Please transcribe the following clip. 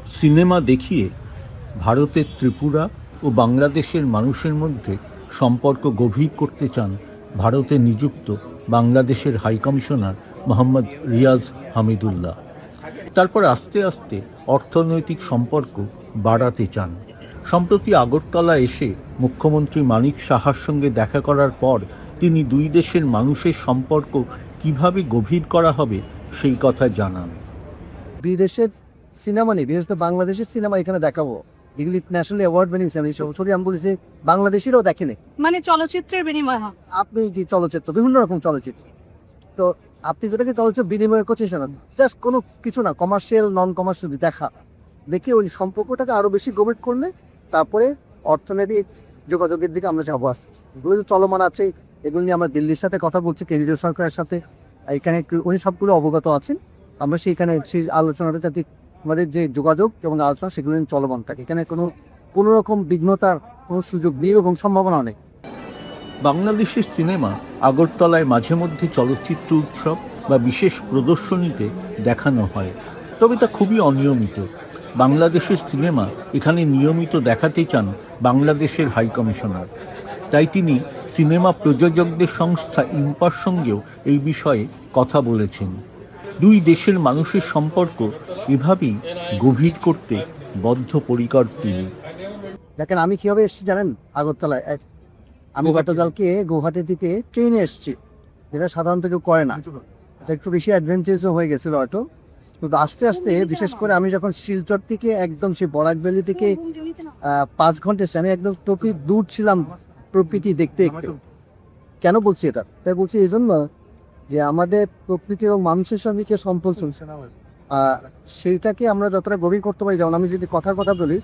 Cinema দেখিয়ে ভারতের ত্রিপুরা ও বাংলাদেশের মানুষের মধ্যে সম্পর্ক গভীর করতে চান ভারতে নিযুক্ত বাংলাদেশের হাইকমিশনার মোহাম্মদ রিয়াজ হামিদুল্লাহ। তারপর আস্তে আস্তে অর্থনৈতিক সম্পর্ক বাড়াতে চান। সম্প্রতি আগরতলা এসে মুখ্যমন্ত্রী মানিক সাহার সঙ্গে দেখা করার পর তিনি দুই দেশের মানুষের সম্পর্ক কিভাবে গভীর করা হবে সেই কথা জানান। বিদেশের সিনেমা নেই, বিশেষ করে বাংলাদেশের সিনেমা এখানে দেখাবো, এগুলি nationally award winning cinema. Sorry, আমি বলেছি বাংলাদেশেরও দেখেনি। মানে চলচ্চিত্রের বিনিময় হয়। আপনি যে চলচ্চিত্র, বিভিন্ন রকম চলচ্চিত্র, তো আপনি যেটাকে চলচ্চিত্র বিনিময় করছেন সেটা জাস্ট কোনো কিছু না, কমার্শিয়াল নন কমার্শিয়াল দেখে ওই সম্পর্কটাকে আরও বেশি গভীর করলে তারপরে অর্থনৈতিক যোগাযোগের দিকে আমরা যাবো। এগুলো যে চলমান আছে, এগুলো নিয়ে আমরা দিল্লির সাথে কথা বলছি, কেন্দ্রীয় সরকারের সাথে। এখানে উনি সবগুলো অবগত আছেন। আমরা সেইখানে সেই আলোচনাটা যাতে আমাদের যে যোগাযোগ এবং আলোচনা সেগুলো নিয়ে চলমান থাকে। এখানে কোনো রকম বিঘ্নতার কোনো সুযোগ নেই এবং সম্ভাবনা নেই। বাংলাদেশের সিনেমা আগরতলায় মাঝে মধ্যে চলচ্চিত্র উৎসব বা বিশেষ প্রদর্শনীতে দেখানো হয়, তবে তা খুবই অনিয়মিত। বাংলাদেশের সিনেমা এখানে নিয়মিত দেখাতে চান বাংলাদেশের হাইকমিশনার। তাই তিনি সিনেমা প্রযোজকদের সংস্থা ইম্পার সঙ্গেও এই বিষয়ে কথা বলেছেন। দুই দেশের মানুষের সম্পর্ক এভাবেই গভীর করতে বদ্ধপরিকর তিনি। দেখেন, আমি কীভাবে এসেছি জানেন? আগরতলায় আমি গতকালকে গুয়াহাটি থেকে ট্রেনে এসেছি, যেটা সাধারণত কেউ করে না। এটা একটু বেশি অ্যাডভেঞ্চারাসও হয়ে গেছিলো হয়তো। কিন্তু আস্তে আস্তে, বিশেষ করে আমি যখন শিলচর থেকে একদম সেই বরাক ভ্যালি থেকে 5 ঘন্টা এসেছি, আমি একদম দূর ছিলাম প্রকৃতি দেখতে দেখতে। কেন বলছি এটা? তাই বলছি এই জন্য যে আমাদের প্রকৃতি এবং মানুষের সঙ্গে যে সম্পর্ক, সেইটাকে আমরা যতটা গভীর করতে পারি। যেমন আমি যদি কথার কথা বলি,